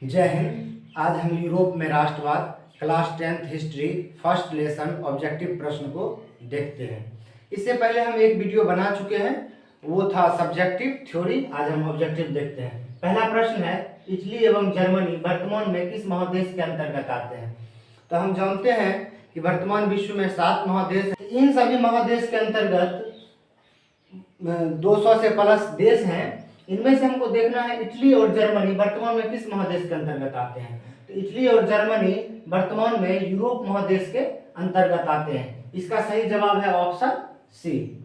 जय हिंद। आज हम यूरोप में राष्ट्रवाद class 10th history first lesson objective प्रश्न को देखते हैं। इससे पहले हम एक वीडियो बना चुके हैं, वो था सब्जेक्टिव थ्योरी। आज हम ऑब्जेक्टिव देखते हैं। पहला प्रश्न है, इटली एवं जर्मनी वर्तमान में किस महादेश के अंतर्गत आते हैं? तो हम जानते हैं कि वर्तमान विश्व में 7 महादेश हैं। इन सभी महादेश के अंतर्गत 200 से प्लस देश हैं। इनमें से हमको देखना है इटली और जर्मनी वर्तमान में किस महादेश के अंतर्गत आते हैं। तो इटली और जर्मनी वर्तमान में यूरोप महादेश के अंतर्गत आते हैं। इसका सही जवाब है ऑप्शन सी।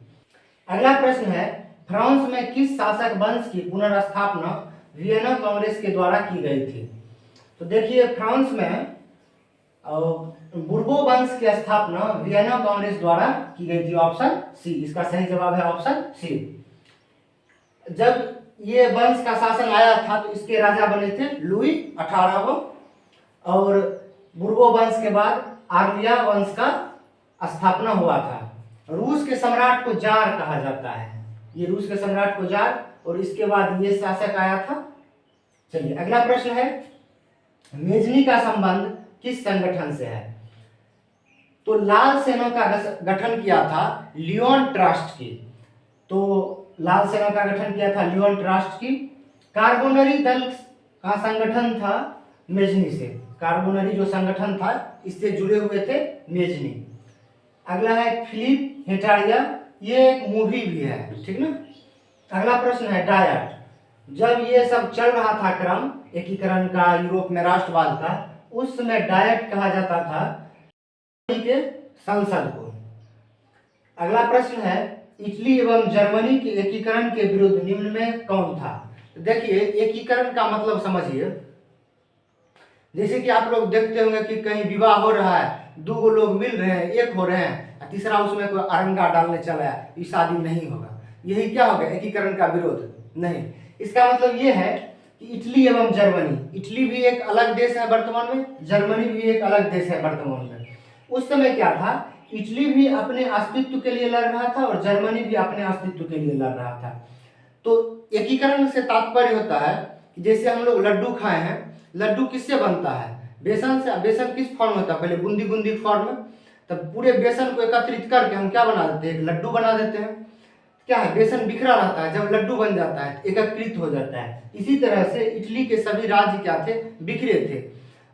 अगला प्रश्न है, फ्रांस में किस शासक वंश की पुनर्स्थापना वियना कांग्रेस के द्वारा की गई थी? तो देखिए, फ्रांस में बुर्बो वंश की स्थापना वियना कांग्रेस द्वारा की गई थी। ऑप्शन सी इसका सही जवाब है, ऑप्शन सी। जब ये वंश का शासन आया था तो इसके राजा बने थे लुई 18वां, और बुर्बो वंश के बाद आर्लिया वंश का स्थापना हुआ था। रूस के सम्राट को जार कहा जाता है, ये रूस के सम्राट को जार, और इसके बाद ये शासक आया था। चलिए, अगला प्रश्न है, मेजनी का संबंध किस संगठन से है? तो लाल सेना का गठन किया था लियोन ट्रस्ट की। तो लाल सेना का गठन किया था लियोन ट्रस्ट की। कार्बोनरी दल का संगठन था मेजनी से। कार्बोनरी जो संगठन था इससे जुड़े हुए थे मेजनी। अगला है फिलिप हेटारिया, ये एक मूवी भी है, ठीक ना। अगला प्रश्न है, डायट। जब ये सब चल रहा था क्रम एकीकरण का, यूरोप में राष्ट्रवाद का, उस समय डायट कहा जाता था के संसद को। अगला प्रश्न है, इटली एवं जर्मनी के एकीकरण के विरुद्ध निम्न में कौन था? तो देखिए, एकीकरण का मतलब समझिए, जैसे कि आप लोग देखते होंगे कि कहीं विवाह हो रहा है, 2 लोग मिल रहे हैं, एक हो रहे हैं, तीसरा उसमें कोई अरंगा डालने चला है, ये शादी नहीं होगा। यही क्या हो गया? एकीकरण का विरोध नहीं। इसका मतलब ये है कि इटली एवं जर्मनी, इटली भी एक अलग देश है वर्तमान में, जर्मनी भी एक अलग देश है वर्तमान में। उस समय क्या था, इटली भी अपने अस्तित्व के लिए लड़ रहा था और जर्मनी भी अपने अस्तित्व के लिए लड़ रहा था। तो एकीकरण से तात्पर्य होता है कि जैसे हम लोग लड्डू खाए हैं, लड्डू किससे बनता है? बेसन से। बेसन किस फॉर्म में होता है? पहले बूंदी बूंदी फॉर्म में, तब पूरे बेसन को एकत्रित करके हम क्या बना देते हैं? एक लड्डू बना देते हैं। क्या है? बेसन बिखरा रहता है, जब लड्डू बन जाता है एकत्रित हो जाता है। इसी तरह से इटली के सभी राज्य क्या थे? बिखरे थे,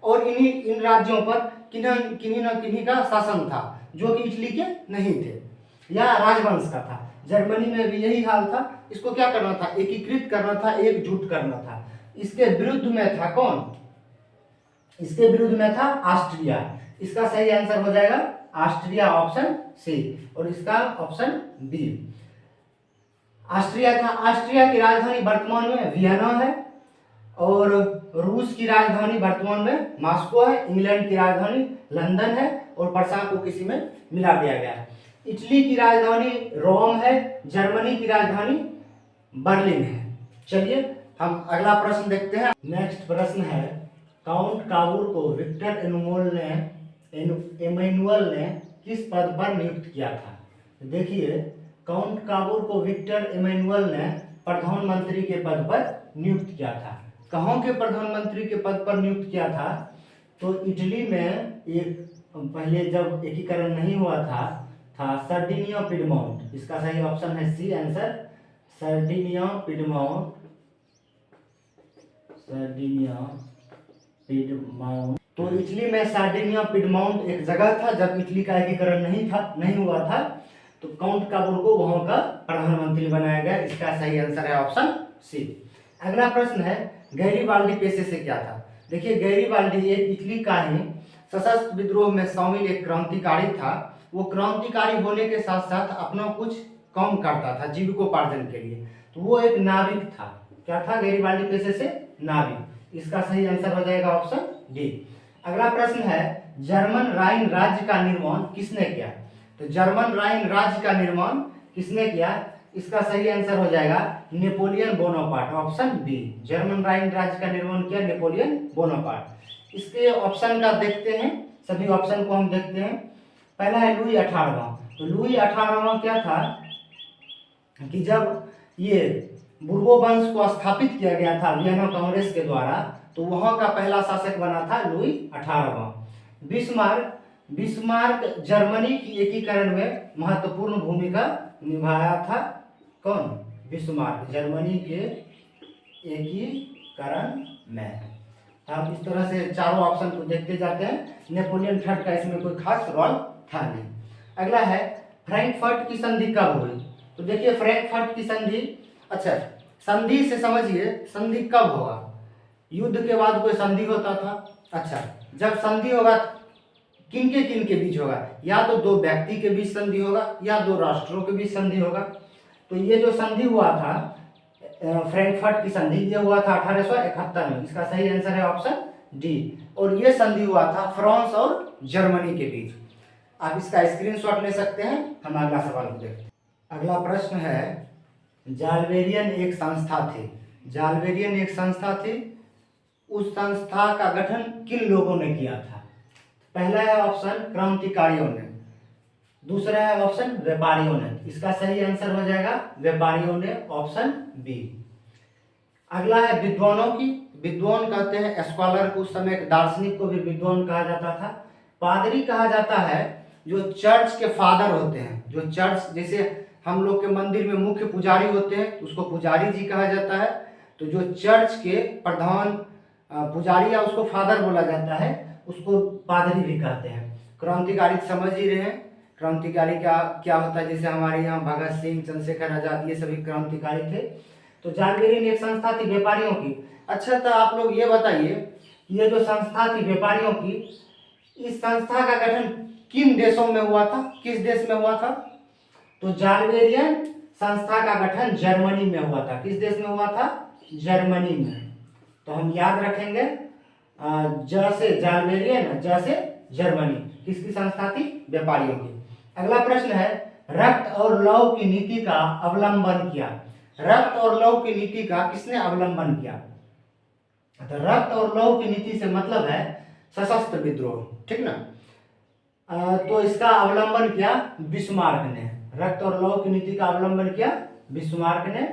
और इन राज्यों पर किन्हीं न किन्हीं का शासन था जो कि इटली के नहीं थे या राजवंश का था। जर्मनी में भी यही हाल था। इसको क्या करना था? एकीकृत करना था, एकजुट करना था। इसके विरुद्ध में था कौन? इसके विरुद्ध में था ऑस्ट्रिया। इसका सही आंसर हो जाएगा ऑस्ट्रिया, ऑप्शन सी, और इसका ऑप्शन बी ऑस्ट्रिया था। ऑस्ट्रिया की राजधानी वर्तमान में वियना है, और रूस की राजधानी वर्तमान में मॉस्को है। इंग्लैंड की राजधानी लंदन है, और प्रशांत को किसी में मिला दिया गया है। इटली की राजधानी रोम है, जर्मनी की राजधानी बर्लिन है। चलिए, हम अगला प्रश्न देखते हैं। नेक्स्ट प्रश्न है, काउंट काबूर को विक्टर एमेनुअल ने किस पद पर नियुक्त किया था? देखिए, काउंट काबूर को विक्टर एमेनुअल ने प्रधानमंत्री के पद पर नियुक्त किया था। कहाँ के प्रधानमंत्री के पद पर नियुक्त किया था? तो इटली में एक पहले जब एकीकरण नहीं हुआ था सर्डिनिया पिडमोंट। इसका सही ऑप्शन है सी आंसर, सर्डिनिया पिडमोंट। तो इटली में सर्डिनिया पिडमोंट एक जगह था जब इटली का एकीकरण नहीं हुआ था, तो काउंट काबूर को वहां का प्रधानमंत्री बनाया गया। इसका सही आंसर है ऑप्शन सी। अगला प्रश्न है, गैरीबाल्डी पेशे से क्या था? देखिए, गैरीबाल्डी एक इटली का ही सशस्त्र विद्रोह में शामिल एक क्रांतिकारी था। वो क्रांतिकारी होने के साथ साथ अपना कुछ काम करता था जीविकोपार्जन के लिए। तो वो एक नाविक था। क्या था गैरीबाल्डी पेशे से? नाविक। इसका सही आंसर हो जाएगा ऑप्शन डी। अगला प्रश्न है, जर्मन राइन राज्य का निर्माण किसने किया? तो जर्मन राइन राज्य का निर्माण किसने किया? इसका सही आंसर हो जाएगा Napoleon Bonaparte, option B. German Rhine राज्य का निर्माण किया नेपोलियन बोनापार्ट। इसके ऑप्शन का देखते हैं, सभी ऑप्शन को हम देखते हैं। पहला है लुई 18वां। तो लुई 18वां क्या था कि जब ये बुर्बो वंश को स्थापित किया गया था वियना कांग्रेस के द्वारा, तो वहाँ का पहला शासक बना था लुई 18वां। बिस्मार्क जर्मनी की एकीकरण में महत्वपूर्ण भूमिका निभाया था। कौन? बिस्मार्क, जर्मनी के एकीकरण में। हम इस तरह से चारों ऑप्शन को देखते जाते हैं। नेपोलियन थर्ड का इसमें कोई खास रोल था नहीं। अगला है फ्रैंकफर्ट की संधि कब हुई? तो देखिए फ्रैंकफर्ट की संधि, अच्छा संधि से समझिए संधि कब होगा। युद्ध के बाद कोई संधि होता था। अच्छा, जब संधि होगा किन के बीच होगा? या तो दो व्यक्ति के बीच संधि होगा या दो राष्ट्रों के बीच संधि होगा। तो ये जो संधि हुआ था फ्रैंकफर्ट की संधि, ये हुआ था 1871 में। इसका सही आंसर है ऑप्शन डी। और ये संधि हुआ था फ्रांस और जर्मनी के बीच। आप इसका स्क्रीनशॉट ले सकते हैं। हम अगला सवाल देखते हैं। अगला प्रश्न है, जाल्बेरियन एक संस्था थी। जाल्बेरियन एक संस्था थी, उस संस्था का गठन किन लोगों ने किया था? पहला है ऑप्शन क्रांतिकारियों ने, दूसरा है ऑप्शन व्यापारियों ने। इसका सही आंसर हो जाएगा व्यापारियों ने, ऑप्शन बी। अगला है विद्वानों की। विद्वान कहते हैं स्कॉलर को, उस समय दार्शनिक को भी विद्वान कहा जाता था। पादरी कहा जाता है जो चर्च के फादर होते हैं, जो चर्च जैसे हम लोग के मंदिर में मुख्य पुजारी होते हैं, उसको पुजारी जी कहा जाता है। तो जो चर्च के प्रधान पुजारी या उसको फादर बोला जाता है, उसको पादरी भी कहते हैं। क्रांतिकारी समझ ही रहे हैं, क्रांतिकारी क्या होता है। जैसे हमारे यहाँ भगत सिंह, चंद्रशेखर आजाद, ये सभी क्रांतिकारी थे। तो जाल्बेरियन एक संस्था थी व्यापारियों की। अच्छा, तो आप लोग ये बताइए, ये जो संस्था थी व्यापारियों की, इस संस्था का गठन किन देशों में हुआ था? किस देश में हुआ था? तो जाल्बेरियन संस्था का गठन जर्मनी में हुआ था। किस देश में हुआ था? जर्मनी में। तो हम याद रखेंगे, जैसे जाल्बेरियन, जैसे जर्मनी। किसकी संस्था थी? व्यापारियों की। अगला प्रश्न है, रक्त और लौह की नीति का अवलंबन किया। रक्त और लौह की नीति का किसने अवलंबन किया? तो रक्त और लौह की नीति से मतलब है सशस्त्र विद्रोह, ठीक ना। तो इसका अवलंबन किया बिस्मार्क ने। रक्त और लौह की नीति का अवलंबन किया बिस्मार्क ने।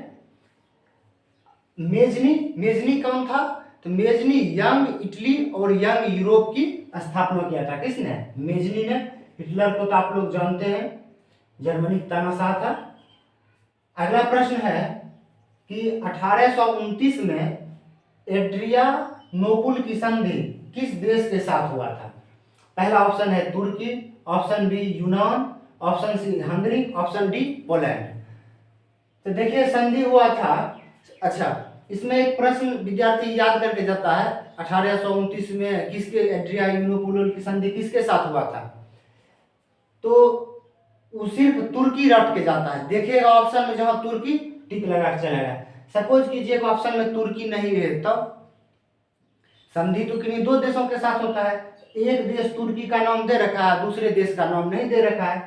मेजनी कौन था? तो मेजनी यंग इटली और यंग यूरोप की स्थापना किया था। किसने? मेजनी ने। हिटलर को तो आप लोग जानते हैं, जर्मनी का तानाशाह था। अगला प्रश्न है कि 1829 में एड्रियानोपुल की संधि किस देश के साथ हुआ था? पहला ऑप्शन है तुर्की, ऑप्शन बी यूनान, option C Hungary, option D Poland. तो देखिए संधि हुआ था। अच्छा, इसमें एक प्रश्न विद्यार्थी याद करके जाता है, 1829 में किसके एड्रियानोपुल की संधि किसके साथ हुआ था? तो वो सिर्फ तुर्की रट के जाता है। देखिएगा ऑप्शन में जहां तुर्की टिक लगा के चलेगा। सपोज कीजिए ऑप्शन में तुर्की नहीं है, तब संधि तो किन्हीं दो देशों के साथ होता है। एक देश तुर्की का नाम दे रखा है, दूसरे देश का नाम नहीं दे रखा है।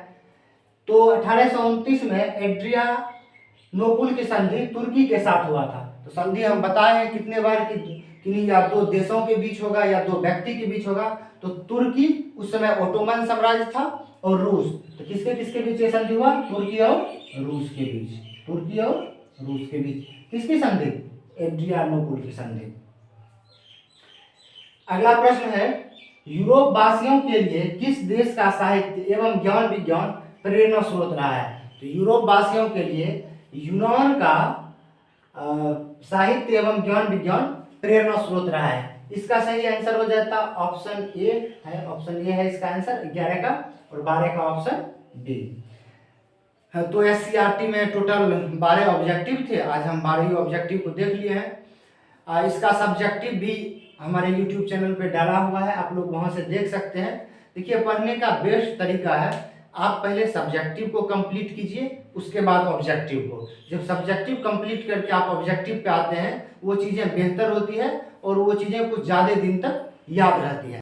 तो 1829 में एड्रियानोपुल की संधि तुर्की के साथ हुआ था। तो संधि हम बताए हैं कितने बार कि किन्हीं या दो देशों के बीच होगा या दो व्यक्ति के बीच होगा। तो तुर्की उस समय ओटोमन साम्राज्य था, और रूस। तो किसके बीच ये संधि हुआ? तुर्की और रूस के बीच। तुर्की और रूस के बीच किसकी संधि? एड्रियानोपुल की संधि। अगला प्रश्न है, यूरोप वासियों के लिए किस देश का साहित्य एवं ज्ञान विज्ञान प्रेरणा स्रोत रहा है? तो यूरोप वासियों के लिए यूनान का साहित्य एवं ज्ञान विज्ञान प्रेरणा स्रोत रहा है। इसका सही आंसर हो जाता ऑप्शन ए है। ऑप्शन ए है इसका आंसर 11 का, और 12 का ऑप्शन डी। तो एससीईआरटी में टोटल 12 ऑब्जेक्टिव थे। आज हम 12 ऑब्जेक्टिव को देख लिए हैं। इसका सब्जेक्टिव भी हमारे YouTube चैनल पे डाला हुआ है, आप लोग वहां से देख सकते हैं। देखिए, पढ़ने का बेस्ट तरीका है, आप पहले सब्जेक्टिव को कंप्लीट कीजिए, उसके बाद ऑब्जेक्टिव को। जब सब्जेक्टिव कंप्लीट करके आप ऑब्जेक्टिव पे आते हैं, वो चीज़ें बेहतर होती है और वो चीज़ें कुछ ज़्यादा दिन तक याद रहती है।